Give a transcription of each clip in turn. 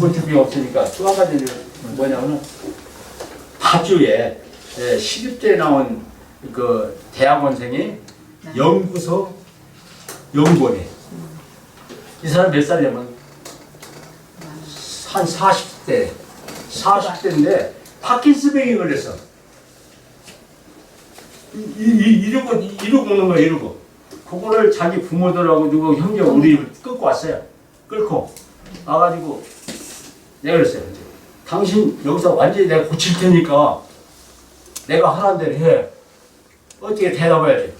구글TV가 없으니까 또 한 가지는 뭐냐면은 파주에 10입대에 나온 그 대학원생이 연구소 연구원이에요. 이 사람 몇 살이냐면 한 40대인데 파킨스병이 걸렸어. 이러고 오는 거야, 이러고. 그거를 자기 부모들하고 누구 형제 우리 끌고 왔어요. 끌고 와가지고 내가 그랬어요. 당신 여기서 완전히 내가 고칠 테니까 내가 하라는 대로 해. 어떻게 대답해야지?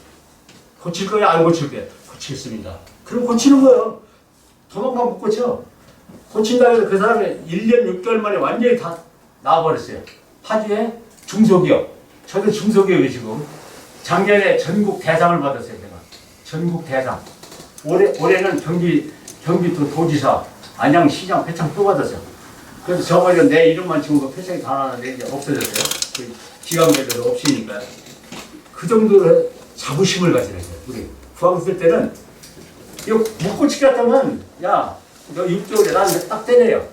고칠 거야, 안 고칠 거야? 고치겠습니다. 그럼 고치는 거예요. 도망가면 못 고쳐. 고친다고 해서 그 사람이 1년 6개월 만에 완전히 다 나와버렸어요. 파주에 중소기업. 저도 중소기업이 지금 작년에 전국 대상을 받았어요. 제가 전국 대상. 올해는 경기도 도지사, 안양시장 표창 또 받았어요. 그래서 저번에 내 이름만 지금 그 표창이 다 나왔는데 이제 없어졌어요. 그 기관별로 없으니까. 그 정도로 자부심을 가지는 거예요. 우리 구학생 때는 이거 못 고칠 것 같으면 야, 너 6개월에 나는 딱 때려요.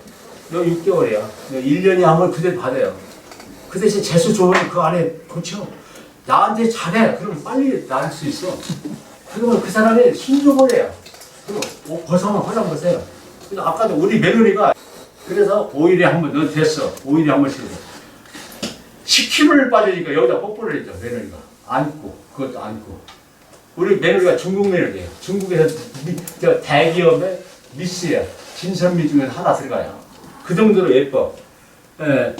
너 6개월이야. 너 1년에 한 번 그대로 받아요. 그 대신 재수 좋으면 그 안에 고쳐. 나한테 잘해. 그럼 빨리 나을 수 있어. 그러면 그 사람이 순종을 해요. 그리고 옷 벗으면 화장 벗어요. 그래서 아까도 우리 며느리가 그래서 5일에 한 번, 넌 됐어. 5일에 한 번씩. 10kg를 빠지니까 여기다 뽀뽀를 했죠, 며느리가. 안고, 그것도 안고. 우리 며느리가 중국 며느리예요. 중국에서 저 대기업의 미스야. 진선미 중에 하나 들어가요. 그 정도로 예뻐. 예.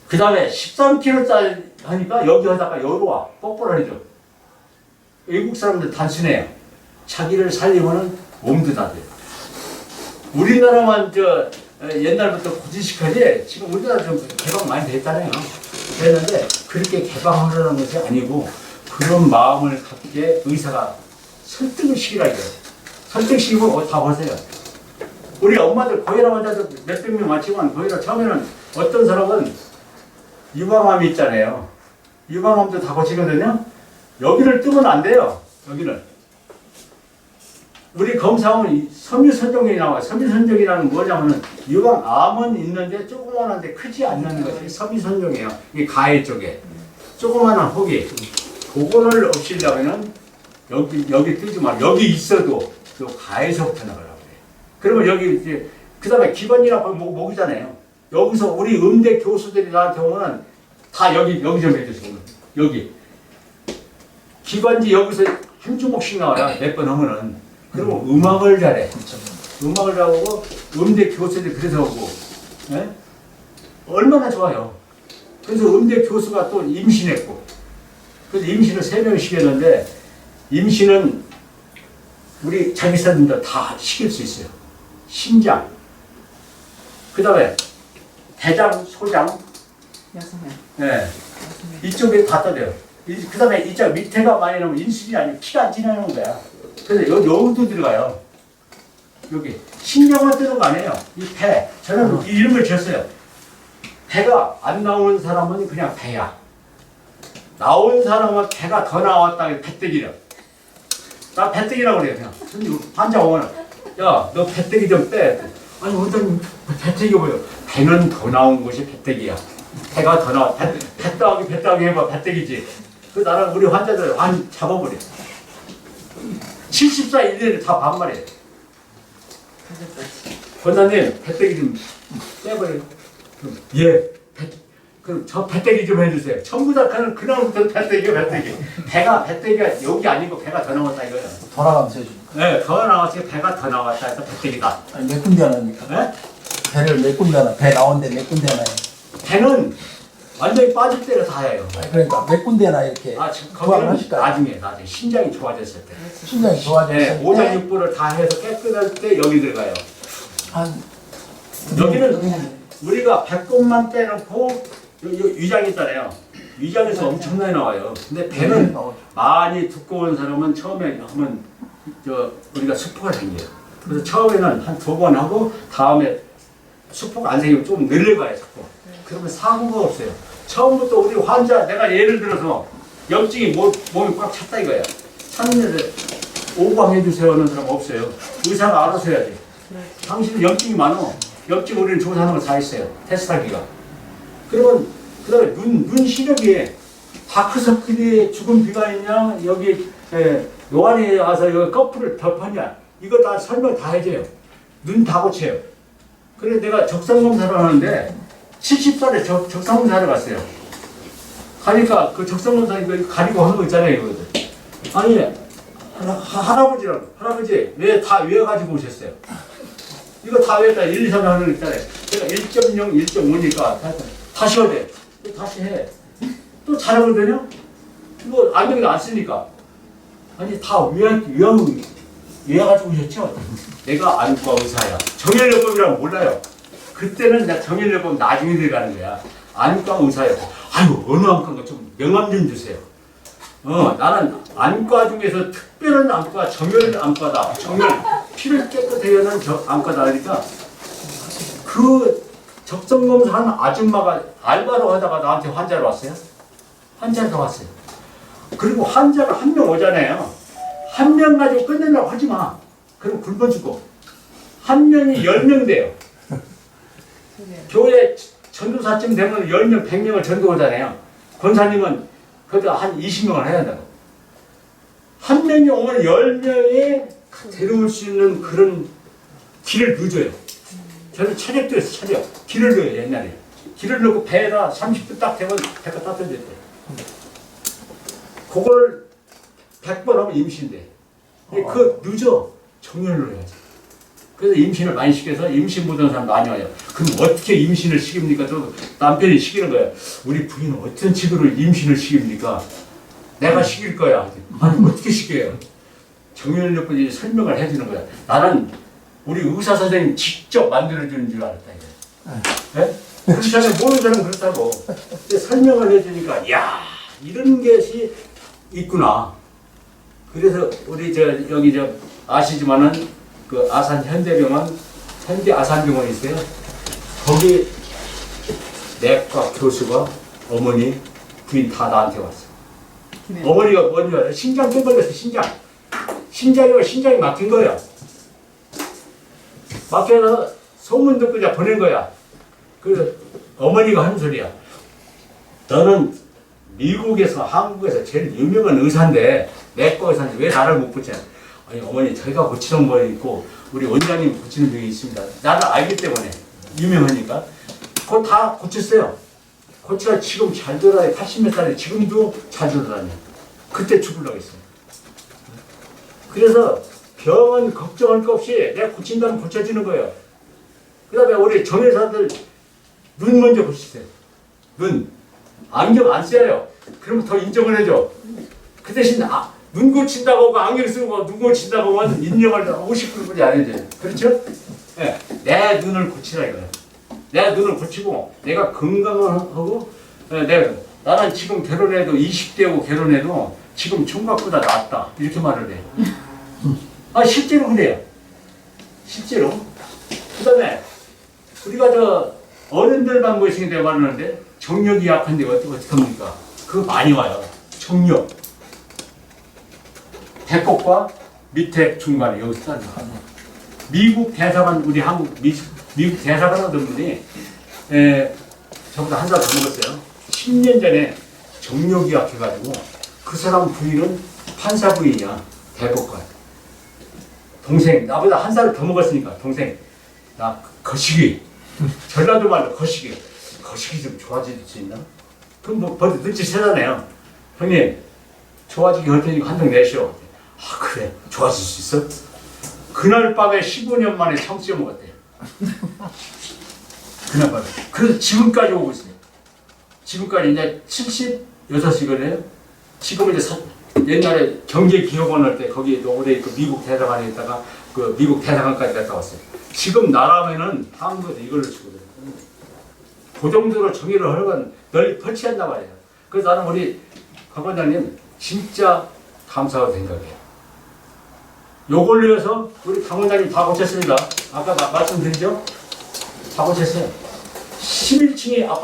그 다음에 13kg짜리 하니까 여기 하다가 여기로 와. 뽀뽀를 해줘. 외국 사람들 단순해요. 자기를 살리면은 몸도 다 돼요. 우리나라만 옛날부터 고지식하지 지금 우리나라 좀 개방 많이 됐잖아요. 됐는데 그렇게 개방하려는 것이 아니고 그런 마음을 갖게 의사가 설득을 시키라 이거예요. 설득시키고 다 보세요. 우리 엄마들 고혈압 환자들 몇백 명 많지만 고혈압 처음에는 어떤 사람은 유방암이 있잖아요. 유방암도 다 고치거든요. 여기를 뜨면 안 돼요. 여기를. 우리 검사하면 섬유선정이 나와요. 섬유선정이라는 뭐냐면은 유방암은 있는데 조그만한데 크지 않는 것이 섬유선정이에요. 이게 가해 쪽에. 조그만한 혹이. 그거를 없애려면은 여기 뜨지 말고 여기 있어도 또 가해서부터 나가라고 그래요. 그러면 여기 이제 그 다음에 기관이라고 목이잖아요. 여기서 우리 음대 교수들이 나한테 오면 다 여기 좀 해주세요. 여기. 기관지 여기서 한 주먹씩 나와요. 몇 번 하면은. 그리고 음악을 잘해. 음악을 잘하고 음대 교수들이 그래서 오고. 예? 얼마나 좋아요. 그래서 음대 교수가 또 임신했고. 그래서 임신을 3명 시켰는데 임신은 우리 자기사님들 다 시킬 수 있어요. 심장. 그 다음에 대장, 소장. 6명. 네. 이쪽에 다 떠져요. 그 다음에 이쪽 밑에가 많이 나오면 인슐린이 아니고 피가 안 지나는 거야. 그래서 여기도 들어가요. 여기. 신경만 뜨는 거 아니에요. 이 배. 저는 이 이름을 지었어요. 배가 안 나오는 사람은 그냥 배야. 나온 사람은 배가 더 나왔다. 배때기라. 나 배때기라고 그래요. 그냥. 환자 오면 야, 너 배때기 좀 빼. 아니, 원장님, 배때기 뭐예요? 배는 더 나온 것이 배때기야. 배가 더 나와. 배 따기 해봐. 배때기지. 그 나는 우리 환자들 잡아버려. 74 1년에 다 반말이에요. 권사님, 배때기 좀 빼버려요. 예. 그럼 저 배때기 좀 해주세요. 전부 다 그날부터 배때기가. 배때기가 여기 아니고 배가 더 나왔다 이거예요. 돌아가면서 해주니까. 네, 더 나왔으니 배가 더 나왔다 해서 배때기다. 아니, 몇 군데 하나입니까? 네? 배를 몇 군데 하나, 배 나오는데 몇 군데 하나요? 배는 완전히 빠질 때를 다 해요. 아니, 그러니까 몇 군데 하나 이렇게 거기는 하실까요? 나중에 신장이 좋아졌을 때. 심장이 좋아졌을 네, 때 오장 육부를 다 해서 깨끗할 때 여기 들어가요. 한 여기는 우리가 배꼽만 빼놓고 위장 있잖아요. 위장에서 엄청나게 나와요. 근데 배는 많이 두꺼운 사람은 처음에 하면 우리가 수포가 생겨요. 그래서 처음에는 한 2번 하고 다음에 수포가 안 생기면 좀 늘려가요. 자꾸. 그러면 사고가 없어요. 처음부터 우리 환자 내가 예를 들어서 염증이 몸이 꽉 찼다 이거야. 찼는데 오방해 주세요 하는 사람 없어요. 의사가 알아서 해야지. 당신은 염증이 많어. 옆집 우리는 조사하는 거 다 있어요. 테스트하기가. 그러면 그다음에 눈 시력이 다크서클이 죽은 비가 있냐 여기 노안이 와서 여기 거풀을 덮었냐 이거 다 설명 다 해줘요. 눈 다 고쳐요. 그래서 내가 적상검사를 하는데 70살에 적상검사를 갔어요. 가니까 그 적상검사 이거 가리고 하는 거 있잖아요. 이거들. 아니 할아버지라고 할아버지 왜 가지고 오셨어요? 이거 다 외웠다 1, 2, 3 하는 거 있잖아요. 제가 1.0, 1.5니까 다시 해야 돼. 다시 해. 또 잘하거든요? 뭐, 안경도 안 쓰니까. 아니, 다 외워가지고 오셨죠? 내가 안과 의사야. 정형외과이라고 몰라요. 그때는 내가 정형외과 나중에 들어가는 거야. 안과 의사야. 아유, 어느 안과인가 좀 명함 좀 주세요. 나는 안과 중에서 특별한 안과, 정형 안과다. 정형, 피를 깨끗하게 하는 안과다. 그러니까 그 적성검사 한 아줌마가 알바로 하다가 나한테 환자로 왔어요. 환자가 왔어요. 그리고 환자가 한 명 오잖아요. 한 명 가지고 끝내려고 하지 마. 그럼 굶어 죽고. 한 명이 10명 돼요. 교회 전도사쯤 되면 10명, 100명을 전도하잖아요. 권사님은 그래도 한 20명을 해야 한다고. 한 명이 오면 10명이 데려올 수 있는 그런 길을 넣어줘요. 저는 차력도 했어, 차력. 길을 넣어요, 옛날에. 길을 넣고 배에다 30분 딱 되면 배가 따뜻해졌대. 그걸 100번 하면 임신돼. 그 늦어. 정렬로 해야지. 그래서 임신을 많이 시켜서 임신 못하는 사람 많이 와요. 그럼 어떻게 임신을 시킵니까? 또 남편이 시키는 거야. 우리 부인은 어떤 식으로 임신을 시킵니까? 내가 시킬 거야. 아니 어떻게 시켜요? 정렬력까지 설명을 해주는 거야. 나는 우리 의사 선생님 직접 만들어주는 줄 알았다. 네? 그렇잖아요. 모르는 사람은 그렇다고. 근데 설명을 해주니까 야 이런 것이 있구나. 그래서 우리 여기 아시지만은 그 아산 현대병원 현대 아산병원이 있어요. 거기 내과 교수가 어머니 부인 다 나한테 왔어. 어머니가 뭔지 알아요? 심장병 걸렸어. 심장이 막힌 거야. 막혀서 소문 듣고 그냥 보낸 거야. 그 어머니가 하는 소리야. 너는 미국에서 한국에서 제일 유명한 의사인데 내과 의사인데 왜 나를 못 고쳐? 아니 어머니 저희가 고치는 거 있고 우리 원장님 고치는 병이 있습니다. 나를 알기 때문에 유명하니까 그거 다 고쳤어요. 고치가 지금 잘 돌아다녀. 80몇 살에 지금도 잘 돌아다녀. 그때 죽으려고 했어요. 그래서 병은 걱정할 거 없이 내가 고친다면 고쳐지는 거예요. 그 다음에 우리 정의사들 눈 먼저 고치세요. 눈. 안경 안 써요. 그러면 더 인정을 해줘. 그 대신 눈 고친다고 하고 안경 쓰고 눈 고친다고 하면 인정을 50%뿐이 안 해줘요. 그렇죠? 네. 내 눈을 고치라 이거예요. 내 눈을 고치고 내가 건강하고 나는 지금 결혼해도 20대고 결혼해도 지금 총각보다 낫다. 이렇게 말을 해. 실제로 그래요. 실제로. 그 다음에 우리가 어른들만 모시게 되어 말하는데 정력이 약한데 어떻게 합니까? 그거 많이 와요. 정력. 배꼽과 밑에 중간에 여기서 싸는 거. 미국 대사관 우리 미국 대사관 하던 분이 저보다 한 살 더 먹었어요. 10년 전에 정력이 약해가지고 그 사람 부인은 판사 부인이야. 대법관. 동생 나보다 한 살 더 먹었으니까 동생 나 거시기 전라도 말로 거시기 좀 좋아질 수 있나? 그럼 뭐 벌써 눈치채잖아요. 형님 좋아지게 할 테니까 한 통 내시오. 그래 좋아질 수 있어? 그날 밤에 15년 만에 청수제 먹었대요. 그날 밤에. 그래서 지금까지 오고 있어요. 지금까지 이제 76이거든요. 지금은 이제 옛날에 경제기업원 할 때 거기 오래 그 미국 대사관에 있다가 그 미국 대사관까지 갔다 왔어요. 지금 나라면은 한국에서 이걸로 치거든요. 그 정도로 정의를 하려면 널리 펼치한단 말이에요. 그래서 나는 우리 박 원장님 진짜 감사하고 생각해요. 요걸 위해서 우리 강 원장님 다 고쳤습니다. 아까 말씀드리죠? 다 고쳤어요. 11층에 아파